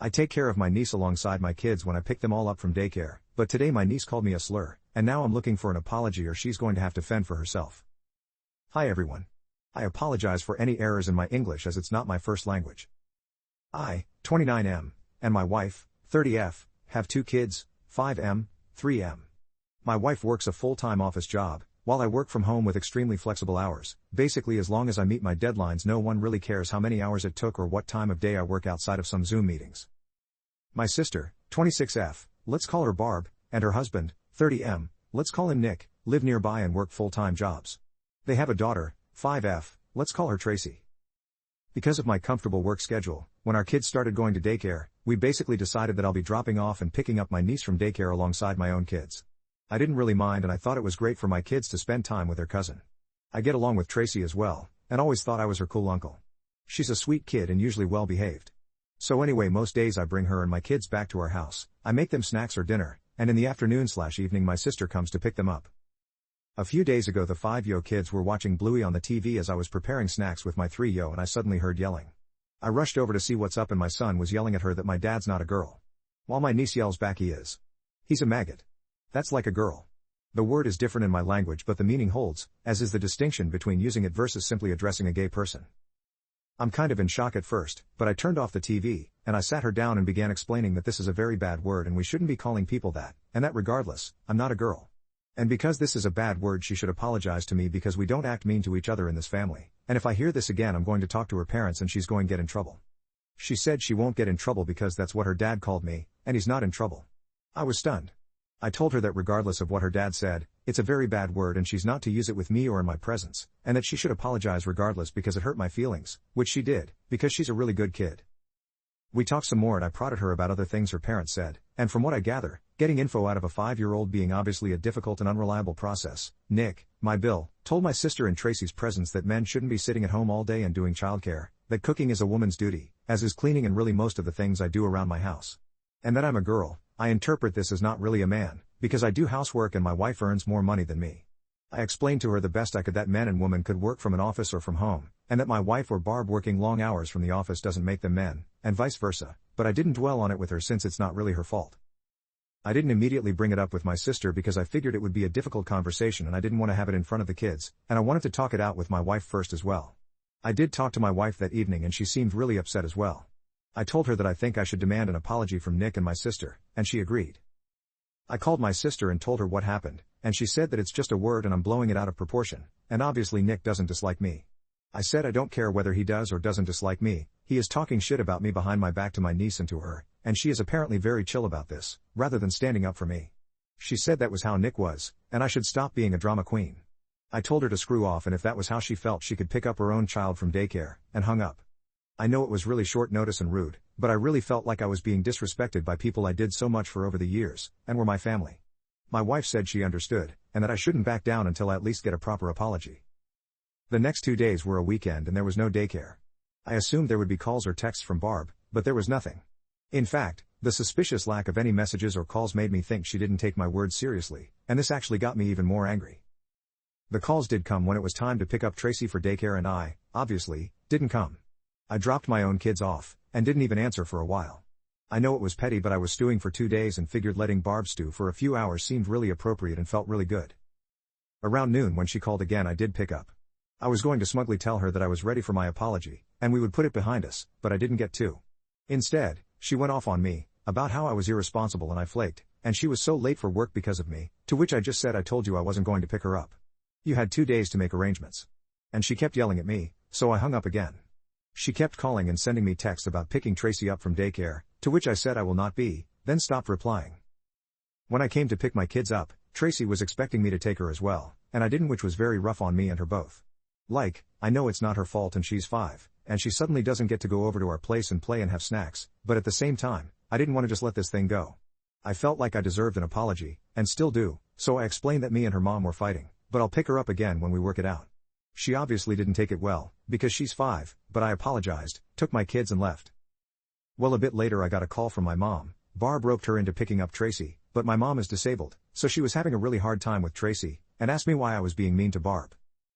I take care of my niece alongside my kids when I pick them all up from daycare, but today my niece called me a slur, and now I'm looking for an apology or she's going to have to fend for herself. Hi everyone. I apologize for any errors in my English as it's not my first language. I, 29M, and my wife, 30F, have 2 kids, 5M, 3M. My wife works a full-time office job, while I work from home with extremely flexible hours. Basically, as long as I meet my deadlines, no one really cares how many hours it took or what time of day I work outside of some Zoom meetings. My sister, 26F, let's call her Barb, and her husband, 30M, let's call him Nick, live nearby and work full-time jobs. They have a daughter, 5F, let's call her Tracy. Because of my comfortable work schedule, when our kids started going to daycare, we basically decided that I'll be dropping off and picking up my niece from daycare alongside my own kids. I didn't really mind and I thought it was great for my kids to spend time with their cousin. I get along with Tracy as well, and always thought I was her cool uncle. She's a sweet kid and usually well behaved. So anyway, most days I bring her and my kids back to our house, I make them snacks or dinner, and in the afternoon/evening my sister comes to pick them up. A few days ago the 5-yo kids were watching Bluey on the TV as I was preparing snacks with my 3-yo and I suddenly heard yelling. I rushed over to see what's up and my son was yelling at her that my dad's not a girl. While my niece yells back he is. He's a maggot. That's like a girl. The word is different in my language but the meaning holds, as is the distinction between using it versus simply addressing a gay person. I'm kind of in shock at first, but I turned off the TV, and I sat her down and began explaining that this is a very bad word and we shouldn't be calling people that, and that regardless, I'm not a girl. And because this is a bad word she should apologize to me because we don't act mean to each other in this family, and if I hear this again I'm going to talk to her parents and she's going to get in trouble. She said she won't get in trouble because that's what her dad called me, and he's not in trouble. I was stunned. I told her that regardless of what her dad said, it's a very bad word and she's not to use it with me or in my presence, and that she should apologize regardless because it hurt my feelings, which she did, because she's a really good kid. We talked some more and I prodded her about other things her parents said, and from what I gather, getting info out of a 5-year-old being obviously a difficult and unreliable process, Nick, my Bill, told my sister in Tracy's presence that men shouldn't be sitting at home all day and doing childcare, that cooking is a woman's duty, as is cleaning and really most of the things I do around my house. And that I'm a girl. I interpret this as not really a man, because I do housework and my wife earns more money than me. I explained to her the best I could that men and women could work from an office or from home, and that my wife or Barb working long hours from the office doesn't make them men, and vice versa, but I didn't dwell on it with her since it's not really her fault. I didn't immediately bring it up with my sister because I figured it would be a difficult conversation and I didn't want to have it in front of the kids, and I wanted to talk it out with my wife first as well. I did talk to my wife that evening and she seemed really upset as well. I told her that I think I should demand an apology from Nick and my sister, and she agreed. I called my sister and told her what happened, and she said that it's just a word and I'm blowing it out of proportion, and obviously Nick doesn't dislike me. I said I don't care whether he does or doesn't dislike me, he is talking shit about me behind my back to my niece and to her, and she is apparently very chill about this, rather than standing up for me. She said that was how Nick was, and I should stop being a drama queen. I told her to screw off and if that was how she felt she could pick up her own child from daycare, and hung up. I know it was really short notice and rude, but I really felt like I was being disrespected by people I did so much for over the years, and were my family. My wife said she understood, and that I shouldn't back down until I at least get a proper apology. The next 2 days were a weekend and there was no daycare. I assumed there would be calls or texts from Barb, but there was nothing. In fact, the suspicious lack of any messages or calls made me think she didn't take my words seriously, and this actually got me even more angry. The calls did come when it was time to pick up Tracy for daycare and I, obviously, didn't come. I dropped my own kids off, and didn't even answer for a while. I know it was petty but I was stewing for 2 days and figured letting Barb stew for a few hours seemed really appropriate and felt really good. Around noon when she called again I did pick up. I was going to smugly tell her that I was ready for my apology, and we would put it behind us, but I didn't get to. Instead, she went off on me, about how I was irresponsible and I flaked, and she was so late for work because of me, to which I just said I told you I wasn't going to pick her up. You had 2 days to make arrangements. And she kept yelling at me, so I hung up again. She kept calling and sending me texts about picking Tracy up from daycare, to which I said I will not be, then stopped replying. When I came to pick my kids up, Tracy was expecting me to take her as well, and I didn't, which was very rough on me and her both. Like, I know it's not her fault and she's 5, and she suddenly doesn't get to go over to our place and play and have snacks, but at the same time, I didn't want to just let this thing go. I felt like I deserved an apology, and still do, so I explained that me and her mom were fighting, but I'll pick her up again when we work it out. She obviously didn't take it well, because she's 5, but I apologized, took my kids and left. Well, a bit later I got a call from my mom. Barb roped her into picking up Tracy, but my mom is disabled, so she was having a really hard time with Tracy, and asked me why I was being mean to Barb.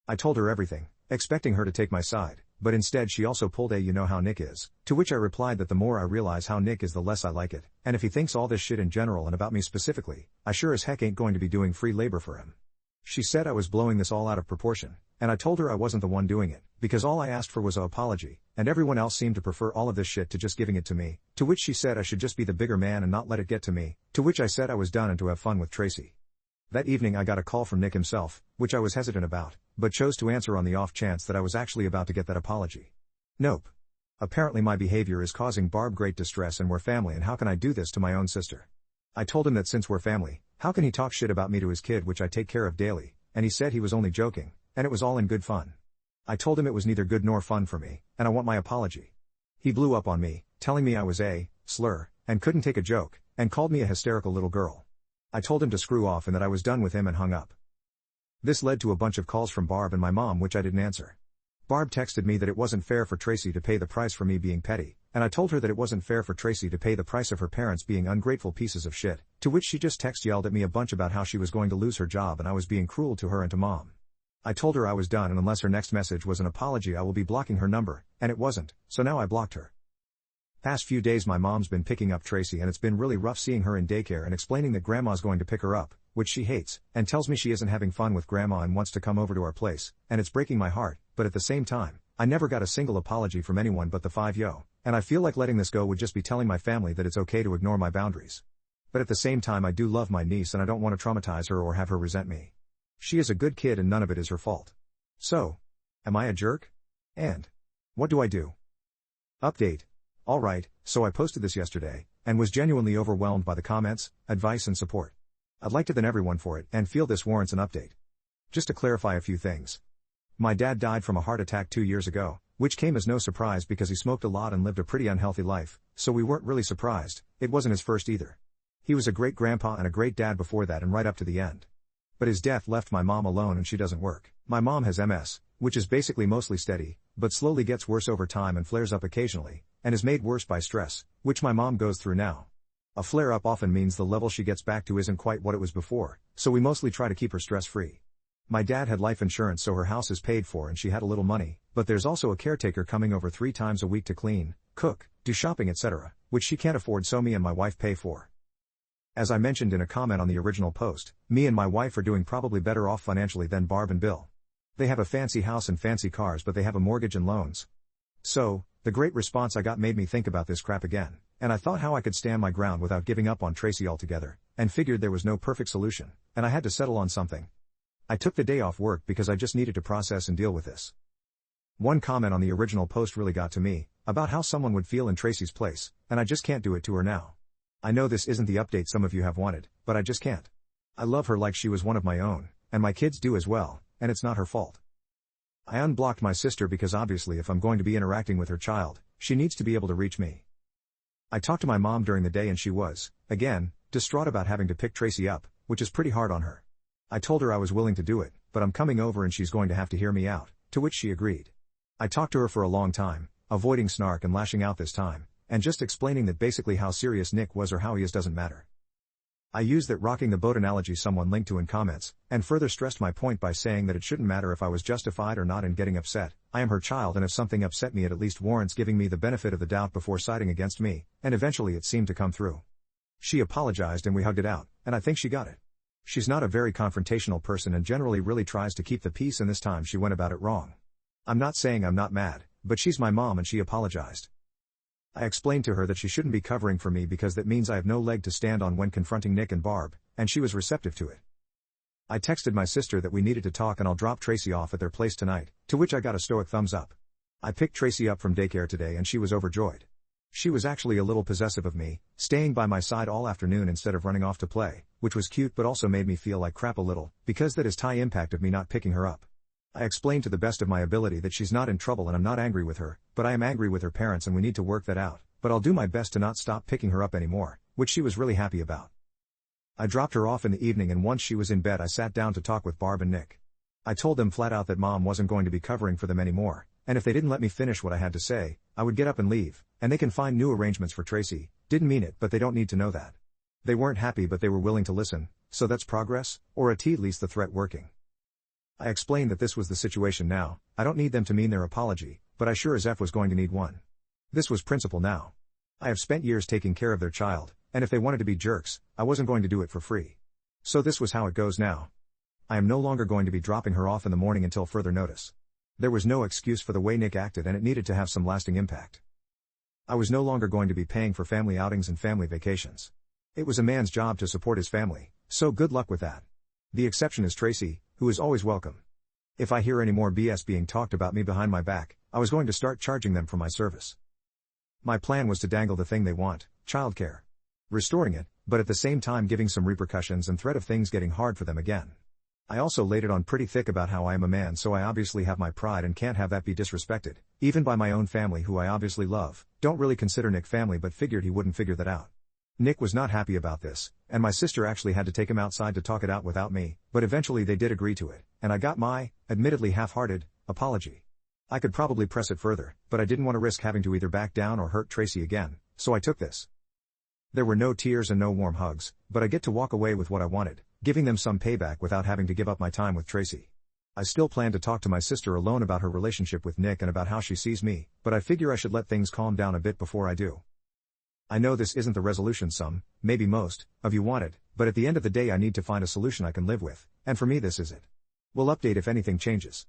I told her everything, expecting her to take my side, but instead she also pulled a "you know how Nick is," to which I replied that the more I realize how Nick is the less I like it, and if he thinks all this shit in general and about me specifically, I sure as heck ain't going to be doing free labor for him. She said I was blowing this all out of proportion, and I told her I wasn't the one doing it, because all I asked for was an apology, and everyone else seemed to prefer all of this shit to just giving it to me, to which she said I should just be the bigger man and not let it get to me, to which I said I was done and to have fun with Tracy. That evening I got a call from Nick himself, which I was hesitant about, but chose to answer on the off chance that I was actually about to get that apology. Nope. Apparently my behavior is causing Barb great distress and we're family, and how can I do this to my own sister? I told him that since we're family, how can he talk shit about me to his kid, which I take care of daily, and he said he was only joking, and it was all in good fun. I told him it was neither good nor fun for me, and I want my apology. He blew up on me, telling me I was a slur, and couldn't take a joke, and called me a hysterical little girl. I told him to screw off and that I was done with him and hung up. This led to a bunch of calls from Barb and my mom, which I didn't answer. Barb texted me that it wasn't fair for Tracy to pay the price for me being petty, and I told her that it wasn't fair for Tracy to pay the price of her parents being ungrateful pieces of shit, to which she just yelled at me a bunch about how she was going to lose her job and I was being cruel to her and to mom. I told her I was done, and unless her next message was an apology I will be blocking her number, and it wasn't, so now I blocked her. Past few days my mom's been picking up Tracy and it's been really rough seeing her in daycare and explaining that grandma's going to pick her up, which she hates, and tells me she isn't having fun with grandma and wants to come over to our place, and it's breaking my heart, but at the same time, I never got a single apology from anyone but the 5-yo, and I feel like letting this go would just be telling my family that it's okay to ignore my boundaries. But at the same time I do love my niece and I don't want to traumatize her or have her resent me. She is a good kid and none of it is her fault. So, am I a jerk? And what do I do? Update. Alright, so I posted this yesterday, and was genuinely overwhelmed by the comments, advice and support. I'd like to thank everyone for it, and feel this warrants an update. Just to clarify a few things. My dad died from a heart attack 2 years ago, which came as no surprise because he smoked a lot and lived a pretty unhealthy life, so we weren't really surprised. It wasn't his first either. He was a great grandpa and a great dad before that and right up to the end. But his death left my mom alone and she doesn't work. My mom has MS, which is basically mostly steady, but slowly gets worse over time and flares up occasionally, and is made worse by stress, which my mom goes through now. A flare-up often means the level she gets back to isn't quite what it was before, so we mostly try to keep her stress-free. My dad had life insurance so her house is paid for and she had a little money, but there's also a caretaker coming over 3 times a week to clean, cook, do shopping etc., which she can't afford, so me and my wife pay for. As I mentioned in a comment on the original post, me and my wife are doing probably better off financially than Barb and Bill. They have a fancy house and fancy cars, but they have a mortgage and loans. So, the great response I got made me think about this crap again, and I thought how I could stand my ground without giving up on Tracy altogether, and figured there was no perfect solution, and I had to settle on something. I took the day off work because I just needed to process and deal with this. One comment on the original post really got to me, about how someone would feel in Tracy's place, and I just can't do it to her now. I know this isn't the update some of you have wanted, but I just can't. I love her like she was one of my own, and my kids do as well, and it's not her fault. I unblocked my sister because obviously if I'm going to be interacting with her child, she needs to be able to reach me. I talked to my mom during the day and she was, again, distraught about having to pick Tracy up, which is pretty hard on her. I told her I was willing to do it, but I'm coming over and she's going to have to hear me out, to which she agreed. I talked to her for a long time, avoiding snark and lashing out this time, and just explaining that basically how serious Nick was or how he is doesn't matter. I used that rocking the boat analogy someone linked to in comments, and further stressed my point by saying that it shouldn't matter if I was justified or not in getting upset. I am her child, and if something upset me it at least warrants giving me the benefit of the doubt before siding against me, and eventually it seemed to come through. She apologized and we hugged it out, and I think she got it. She's not a very confrontational person and generally really tries to keep the peace, and this time she went about it wrong. I'm not saying I'm not mad, but she's my mom and she apologized. I explained to her that she shouldn't be covering for me because that means I have no leg to stand on when confronting Nick and Barb, and she was receptive to it. I texted my sister that we needed to talk and I'll drop Tracy off at their place tonight, to which I got a stoic thumbs up. I picked Tracy up from daycare today and she was overjoyed. She was actually a little possessive of me, staying by my side all afternoon instead of running off to play, which was cute but also made me feel like crap a little, because that is high impact of me not picking her up. I explained to the best of my ability that she's not in trouble and I'm not angry with her, but I am angry with her parents and we need to work that out, but I'll do my best to not stop picking her up anymore, which she was really happy about. I dropped her off in the evening and once she was in bed I sat down to talk with Barb and Nick. I told them flat out that mom wasn't going to be covering for them anymore, and if they didn't let me finish what I had to say, I would get up and leave, and they can find new arrangements for Tracy. Didn't mean it, but they don't need to know that. They weren't happy but they were willing to listen, so that's progress, or at least the threat working. I explained that this was the situation now. I don't need them to mean their apology, but I sure as F was going to need one. This was principle now. I have spent years taking care of their child, and if they wanted to be jerks, I wasn't going to do it for free. So this was how it goes now. I am no longer going to be dropping her off in the morning until further notice. There was no excuse for the way Nick acted, and it needed to have some lasting impact. I was no longer going to be paying for family outings and family vacations. It was a man's job to support his family, so good luck with that. The exception is Tracy, who is always welcome. If I hear any more BS being talked about me behind my back, I was going to start charging them for my service. My plan was to dangle the thing they want, childcare. Restoring it, but at the same time giving some repercussions and threat of things getting hard for them again. I also laid it on pretty thick about how I am a man, so I obviously have my pride and can't have that be disrespected, even by my own family who I obviously love. Don't really consider Nick family, but figured he wouldn't figure that out. Nick was not happy about this, and my sister actually had to take him outside to talk it out without me, but eventually they did agree to it, and I got my, admittedly half-hearted, apology. I could probably press it further, but I didn't want to risk having to either back down or hurt Tracy again, so I took this. There were no tears and no warm hugs, but I get to walk away with what I wanted, giving them some payback without having to give up my time with Tracy. I still plan to talk to my sister alone about her relationship with Nick and about how she sees me, but I figure I should let things calm down a bit before I do. I know this isn't the resolution some, maybe most, of you wanted, but at the end of the day I need to find a solution I can live with, and for me this is it. We'll update if anything changes.